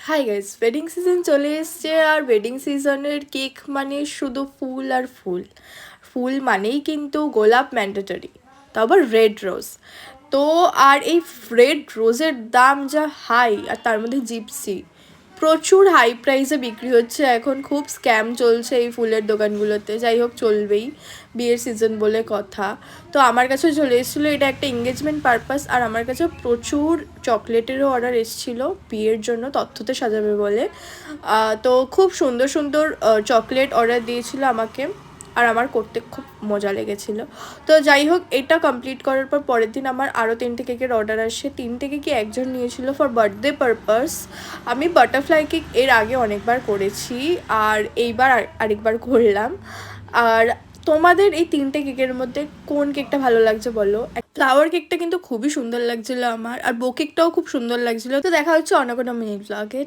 Hi guys, wedding season চলে এসছে। আর wedding সিজনের কেক মানে শুধু ফুল আর ফুল। ফুল মানেই কিন্তু গোলাপ ম্যান্ডেটরি, তাও আবার রেড রোজ। তো আর এই রেড রোজের দাম যা হাই, আর তার মধ্যে জিপসি প্রচুর হাই প্রাইসে বিক্রি হচ্ছে এখন। খুব স্ক্যাম চলছে এই ফুলের দোকানগুলোতে। যাই হোক, চলবেই, বিয়ের সিজন বলে কথা। তো আমার কাছে চলে এসেছিলো এটা একটা এঙ্গেজমেন্ট পারপাস, আর আমার কাছে প্রচুর চকলেটেরও অর্ডার এসেছিলো বিয়ের জন্য, তথ্যতে সাজাবে বলে। তো খুব সুন্দর সুন্দর চকলেট অর্ডার দিয়েছিল আমাকে, আর আমার করতে খুব মজা লেগেছিলো। তো যাই হোক, এটা কমপ্লিট করার পর পরের দিন আমার আরও 3টে কেকের অর্ডার আসে। 3টে কেকই একজন নিয়েছিল ফর বার্থডে পারপাস। আমি বাটারফ্লাই কেক এর আগে অনেকবার করেছি, আর এইবার আরেকবার করলাম। আর তোমাদের এই 3টে কেকের মধ্যে কোন কেকটা ভালো লাগছে বলো। ফ্লাওয়ার কেকটা কিন্তু খুবই সুন্দর লাগছিল আমার, আর বো কেকটাও খুব সুন্দর লাগছিল। তো দেখা হচ্ছে অন্য কোনো মিনি ব্লগে।